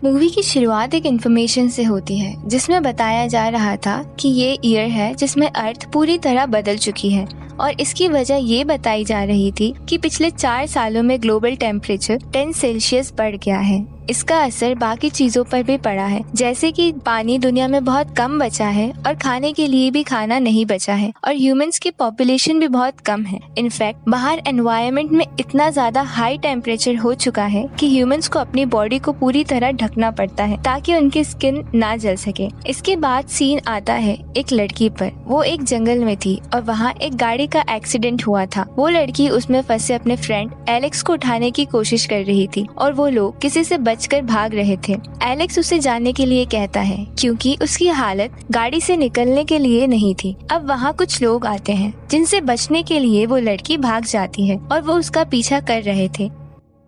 Movie की शुरुआत एक इन्फॉर्मेशन से होती है जिसमें बताया जा रहा था कि ये ईयर है जिसमें अर्थ पूरी तरह बदल चुकी है और इसकी वजह ये बताई जा रही थी कि पिछले 4 सालों में ग्लोबल टेम्परेचर 10 सेल्सियस बढ़ गया है। इसका असर बाकी चीजों पर भी पड़ा है, जैसे कि पानी दुनिया में बहुत कम बचा है और खाने के लिए भी खाना नहीं बचा है और ह्यूमंस की पॉपुलेशन भी बहुत कम है। इनफैक्ट बाहर एनवायरनमेंट में इतना ज्यादा हाई टेम्परेचर हो चुका है कि ह्यूमंस को अपनी बॉडी को पूरी तरह ढकना पड़ता है ताकि उनकी स्किन ना जल सके। इसके बाद सीन आता है एक लड़की पर। वो एक जंगल में थी और वहाँ एक गाड़ी का एक्सीडेंट हुआ था। वो लड़की उसमें फंसे अपने फ्रेंड एलेक्स को उठाने की कोशिश कर रही थी और वो लोग किसी से बचकर भाग रहे थे। एलेक्स उसे जाने के लिए कहता है क्योंकि उसकी हालत गाड़ी से निकलने के लिए नहीं थी। अब वहाँ कुछ लोग आते हैं जिनसे बचने के लिए वो लड़की भाग जाती है और वो उसका पीछा कर रहे थे।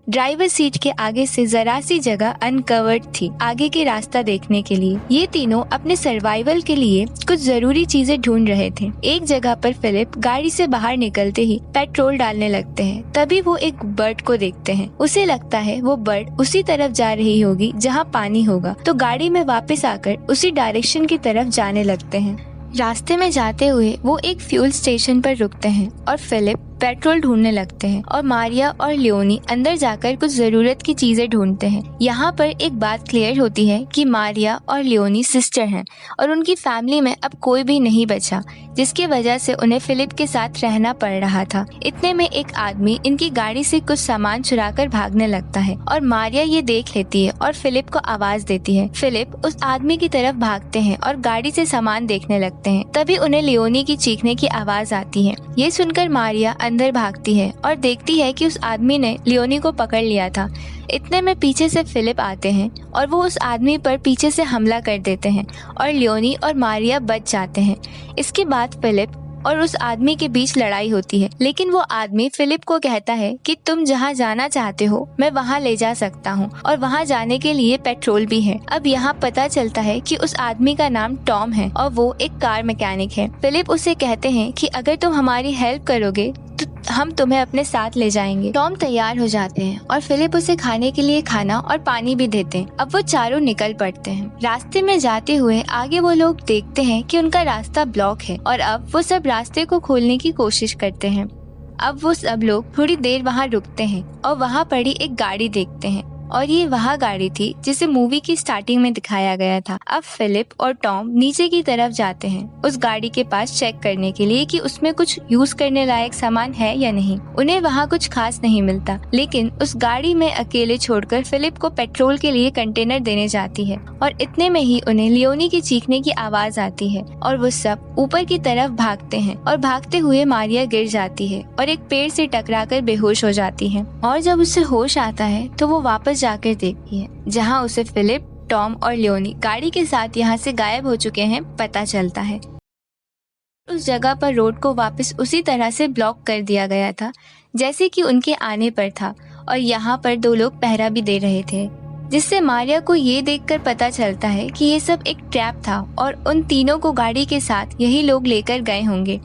ड्राइवर सीट के आगे से जरा सी जगह अनकवर्ड थी आगे के रास्ता देखने के लिए। ये तीनों अपने सर्वाइवल के लिए कुछ जरूरी चीजें ढूंढ रहे थे। एक जगह पर फिलिप गाड़ी से बाहर निकलते ही पेट्रोल डालने लगते हैं। तभी वो एक बर्ड को देखते हैं। उसे लगता है वो बर्ड उसी तरफ जा रही होगी जहाँ पानी होगा, तो गाड़ी में वापस आकर उसी डायरेक्शन की तरफ जाने लगते हैं। रास्ते में जाते हुए वो एक फ्यूल स्टेशन पर रुकते हैं और फिलिप पेट्रोल ढूंढने लगते हैं और मारिया और लियोनी अंदर जाकर कुछ जरूरत की चीजें ढूंढते हैं। यहाँ पर एक बात क्लियर होती है कि मारिया और लियोनी सिस्टर हैं और उनकी फैमिली में अब कोई भी नहीं बचा, जिसकी वजह से उन्हें फिलिप के साथ रहना पड़ रहा था। इतने में एक आदमी इनकी गाड़ी से कुछ सामान चुराकर भागने लगता है और मारिया ये देख लेती है और फिलिप को आवाज देती है। फिलिप उस आदमी की तरफ भागते हैं और गाड़ी से सामान देखने लगते हैं। तभी उन्हें लियोनी की चीखने की आवाज आती है। ये सुनकर मारिया अंदर भागती है और देखती है कि उस आदमी ने लियोनी को पकड़ लिया था। इतने में पीछे से फिलिप आते हैं और वो उस आदमी पर पीछे से हमला कर देते हैं और लियोनी और मारिया बच जाते हैं। इसके बाद फिलिप और उस आदमी के बीच लड़ाई होती है, लेकिन वो आदमी फिलिप को कहता है कि तुम जहाँ जाना चाहते हो मैं वहाँ ले जा सकता हूँ और वहाँ जाने के लिए पेट्रोल भी है। अब यहाँ पता चलता है कि उस आदमी का नाम टॉम है और वो एक कार मैकेनिक है। फिलिप उसे कहते हैं कि अगर तुम हमारी हेल्प करोगे तो हम तुम्हें अपने साथ ले जाएंगे। टॉम तैयार हो जाते हैं और फिलिप उसे खाने के लिए खाना और पानी भी देते हैं। अब वो चारों निकल पड़ते हैं। रास्ते में जाते हुए आगे वो लोग देखते हैं कि उनका रास्ता ब्लॉक है और अब वो सब रास्ते को खोलने की कोशिश करते हैं। अब वो सब लोग थोड़ी देर वहाँ रुकते हैं और वहाँ पड़ी एक गाड़ी देखते हैं और ये वह गाड़ी थी जिसे मूवी की स्टार्टिंग में दिखाया गया था। अब फिलिप और टॉम नीचे की तरफ जाते हैं उस गाड़ी के पास चेक करने के लिए कि उसमें कुछ यूज करने लायक सामान है या नहीं। उन्हें वहाँ कुछ खास नहीं मिलता, लेकिन उस गाड़ी में अकेले छोड़कर फिलिप को पेट्रोल के लिए कंटेनर देने जाती है और इतने में ही उन्हें लियोनी की चीखने की आवाज आती है और वो सब ऊपर की तरफ भागते हैं और भागते हुए मारिया गिर जाती है और एक पेड़ से टकराकर बेहोश हो जाती है। और जब उसे होश आता है तो वो वापस जाकर देखती है जहां उसे फिलिप, टॉम और लियोनी गाड़ी के साथ यहां से गायब हो चुके हैं पता चलता है। उस जगह पर रोड को वापस उसी तरह से ब्लॉक कर दिया गया था जैसे कि उनके आने पर था और यहाँ पर 2 लोग पहरा भी दे रहे थे, जिससे मारिया को ये देखकर पता चलता है कि ये सब एक ट्रैप था और उन तीनों को गाड़ी के साथ यही लोग लेकर गए होंगे।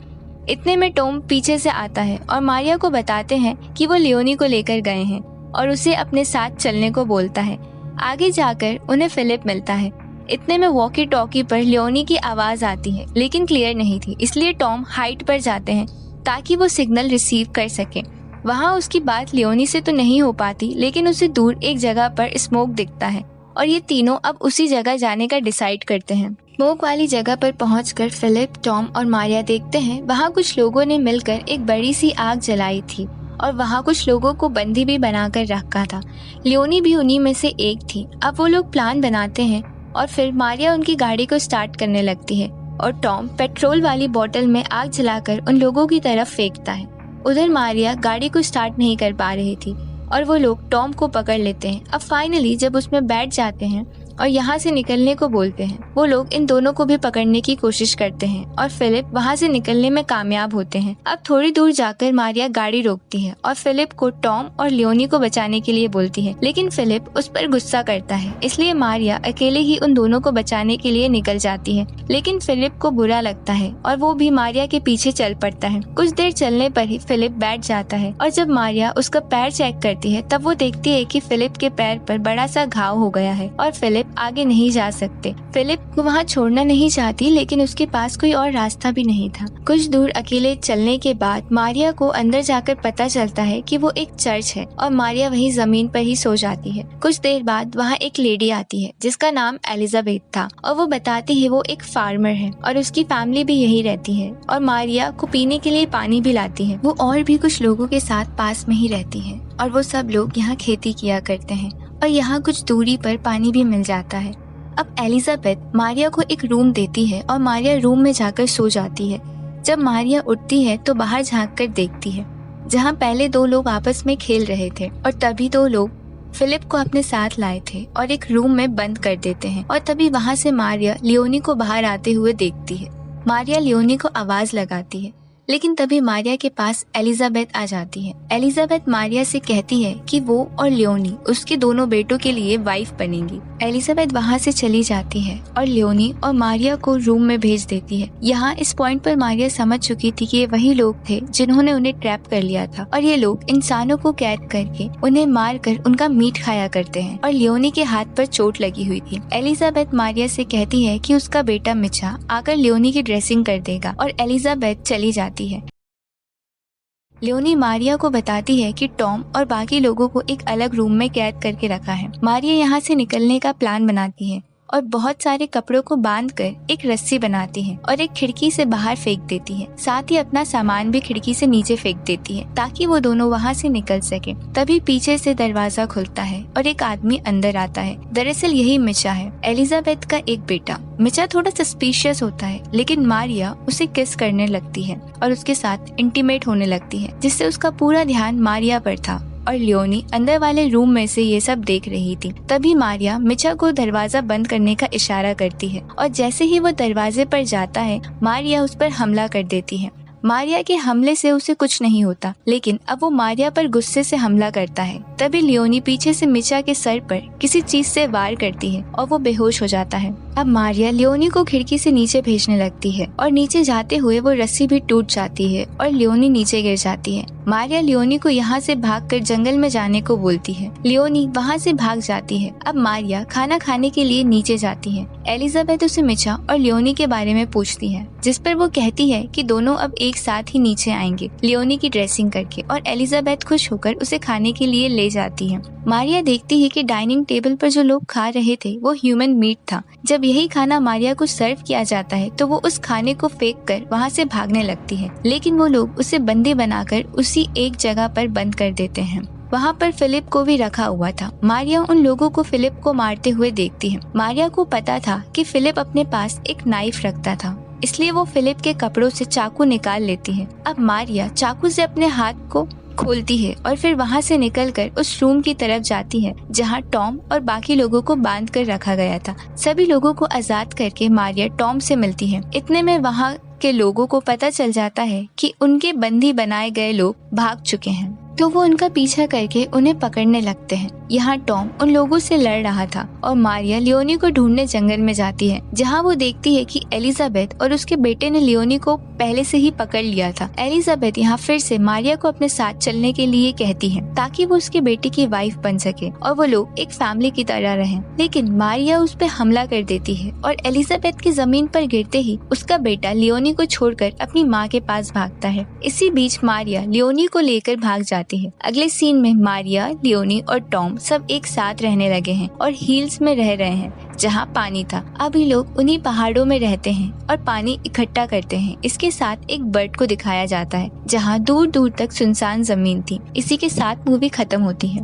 इतने में टॉम पीछे से आता है और मारिया को बताते हैं कि वो लियोनी को लेकर गए हैं और उसे अपने साथ चलने को बोलता है। आगे जाकर उन्हें फिलिप मिलता है। इतने में वॉकी टॉकी पर लियोनी की आवाज आती है, लेकिन क्लियर नहीं थी, इसलिए टॉम हाइट पर जाते हैं ताकि वो सिग्नल रिसीव कर सके। वहाँ उसकी बात लियोनी से तो नहीं हो पाती, लेकिन उसे दूर एक जगह पर स्मोक दिखता है और ये तीनों अब उसी जगह जाने का डिसाइड करते हैं। स्मोक वाली जगह पर पहुंचकर फिलिप, टॉम और मारिया देखते हैं वहाँ कुछ लोगों ने मिलकर एक बड़ी सी आग जलाई थी और वहाँ कुछ लोगों को बंदी भी बनाकर रखा था। लियोनी भी उन्हीं में से एक थी। अब वो लोग प्लान बनाते हैं और फिर मारिया उनकी गाड़ी को स्टार्ट करने लगती है और टॉम पेट्रोल वाली बोतल में आग जलाकर उन लोगों की तरफ फेंकता है। उधर मारिया गाड़ी को स्टार्ट नहीं कर पा रही थी और वो लोग टॉम को पकड़ लेते हैं। अब फाइनली जब उसमें बैठ जाते हैं और यहाँ से निकलने को बोलते हैं। वो लोग इन दोनों को भी पकड़ने की कोशिश करते हैं और फिलिप वहाँ से निकलने में कामयाब होते हैं। अब थोड़ी दूर जाकर मारिया गाड़ी रोकती है और फिलिप को टॉम और लियोनी को बचाने के लिए बोलती है, लेकिन फिलिप उस पर गुस्सा करता है। इसलिए मारिया अकेले ही उन दोनों को बचाने के लिए निकल जाती है, लेकिन फिलिप को बुरा लगता है और वो भी मारिया के पीछे चल पड़ता है। कुछ देर चलने पर ही फिलिप बैठ जाता है और जब मारिया उसका पैर चेक करती है तब वो देखती है कि फिलिप के पैर पर बड़ा सा घाव हो गया है और फिलिप आगे नहीं जा सकते। फिलिप को वहाँ छोड़ना नहीं चाहती, लेकिन उसके पास कोई और रास्ता भी नहीं था। कुछ दूर अकेले चलने के बाद मारिया को अंदर जाकर पता चलता है कि वो एक चर्च है और मारिया वहीं जमीन पर ही सो जाती है। कुछ देर बाद वहाँ एक लेडी आती है जिसका नाम एलिजाबेथ था और वो बताती है वो एक फार्मर है और उसकी फैमिली भी यही रहती है और मारिया को पीने के लिए पानी भी लाती है। वो और भी कुछ लोगों के साथ पास में ही रहती है और वो सब लोग यहाँ खेती किया करते हैं और यहाँ कुछ दूरी पर पानी भी मिल जाता है। अब एलिजाबेथ मारिया को एक रूम देती है और मारिया रूम में जाकर सो जाती है। जब मारिया उठती है तो बाहर झांक कर देखती है जहाँ पहले दो लोग आपस में खेल रहे थे और तभी दो लोग फिलिप को अपने साथ लाए थे और एक रूम में बंद कर देते हैं और तभी वहाँ से मारिया लियोनी को बाहर आते हुए देखती है। मारिया लियोनी को आवाज लगाती है, लेकिन तभी मारिया के पास एलिजाबेथ आ जाती है। एलिजाबेथ मारिया से कहती है कि वो और लियोनी उसके दोनों बेटों के लिए वाइफ बनेंगी। एलिजाबेथ वहाँ से चली जाती है और लियोनी और मारिया को रूम में भेज देती है। यहाँ इस पॉइंट पर मारिया समझ चुकी थी कि ये वही लोग थे जिन्होंने उन्हें ट्रैप कर लिया था और ये लोग इंसानों को कैद करके उन्हें मार कर उनका मीट खाया करते हैं और लियोनी के हाथ पर चोट लगी हुई थी। एलिजाबेथ मारिया से कहती है कि उसका बेटा मिचा आकर लियोनी की ड्रेसिंग कर देगा और एलिजाबेथ चली जाती है। लियोनी मारिया को बताती है कि टॉम और बाकी लोगों को एक अलग रूम में कैद करके रखा है। मारिया यहाँ से निकलने का प्लान बनाती है और बहुत सारे कपड़ों को बांधकर एक रस्सी बनाती है और एक खिड़की से बाहर फेंक देती है। साथ ही अपना सामान भी खिड़की से नीचे फेंक देती है ताकि वो दोनों वहाँ से निकल सके। तभी पीछे से दरवाजा खुलता है और एक आदमी अंदर आता है। दरअसल यही मिचा है, एलिजाबेथ का एक बेटा। मिचा थोड़ा सस्पिशियस होता है, लेकिन मारिया उसे किस करने लगती है और उसके साथ इंटीमेट होने लगती है, जिससे उसका पूरा ध्यान मारिया पर था और लियोनी अंदर वाले रूम में से ये सब देख रही थी। तभी मारिया मिचा को दरवाजा बंद करने का इशारा करती है और जैसे ही वो दरवाजे पर जाता है मारिया उस पर हमला कर देती है। मारिया के हमले से उसे कुछ नहीं होता, लेकिन अब वो मारिया पर गुस्से से हमला करता है। तभी लियोनी पीछे से मिचा के सर पर किसी चीज से वार करती है और वो बेहोश हो जाता है। अब मारिया लियोनी को खिड़की से नीचे भेजने लगती है और नीचे जाते हुए वो रस्सी भी टूट जाती है और लियोनी नीचे गिर जाती है। मारिया लियोनी को यहाँ से भागकर जंगल में जाने को बोलती है। लियोनी वहाँ से भाग जाती है। अब मारिया खाना खाने के लिए नीचे जाती है। एलिजाबेथ उसे मिचा और लियोनी के बारे में पूछती है, जिस पर वो कहती है कि दोनों अब एक साथ ही नीचे आएंगे लियोनी की ड्रेसिंग करके, और एलिजाबेथ खुश होकर उसे खाने के लिए ले जाती है। मारिया देखती है कि डाइनिंग टेबल पर जो लोग खा रहे थे वो ह्यूमन मीट था। जब यही खाना मारिया को सर्व किया जाता है तो वो उस खाने को फेंक कर वहाँ से भागने लगती है, लेकिन वो लोग उसे बंदी बनाकर उसी एक जगह पर बंद कर देते हैं। वहाँ पर फिलिप को भी रखा हुआ था। मारिया उन लोगों को फिलिप को मारते हुए देखती है। मारिया को पता था कि फिलिप अपने पास एक नाइफ रखता था, इसलिए वो फिलिप के कपड़ों से चाकू निकाल लेती है। अब मारिया चाकू से अपने हाथ को खोलती है और फिर वहाँ से निकलकर उस रूम की तरफ जाती है जहाँ टॉम और बाकी लोगों को बांध कर रखा गया था। सभी लोगों को आजाद करके मारिया टॉम से मिलती है। इतने में वहाँ के लोगों को पता चल जाता है कि उनके बंदी बनाए गए लोग भाग चुके हैं, तो वो उनका पीछा करके उन्हें पकड़ने लगते हैं। यहाँ टॉम उन लोगों से लड़ रहा था और मारिया लियोनी को ढूंढने जंगल में जाती है, जहाँ वो देखती है कि एलिजाबेथ और उसके बेटे ने लियोनी को पहले से ही पकड़ लिया था। एलिजाबेथ यहाँ फिर से मारिया को अपने साथ चलने के लिए कहती है ताकि वो उसके बेटे की वाइफ बन सके और वो लोग एक फैमिली की तरह रहें। लेकिन मारिया उस पर हमला कर देती है और एलिजाबेथ की जमीन पर गिरते ही उसका बेटा लियोनी को छोड़कर अपनी माँ के पास भागता है। इसी बीच मारिया लियोनी को लेकर भाग जाती है। अगले सीन में मारिया, लियोनी और टॉम सब एक साथ रहने लगे हैं और हिल्स में रह रहे हैं जहाँ पानी था। अभी लोग उन्हीं पहाड़ों में रहते हैं और पानी इकट्ठा करते हैं। इसके साथ एक बर्ड को दिखाया जाता है जहाँ दूर दूर तक सुनसान जमीन थी। इसी के साथ मूवी खत्म होती है।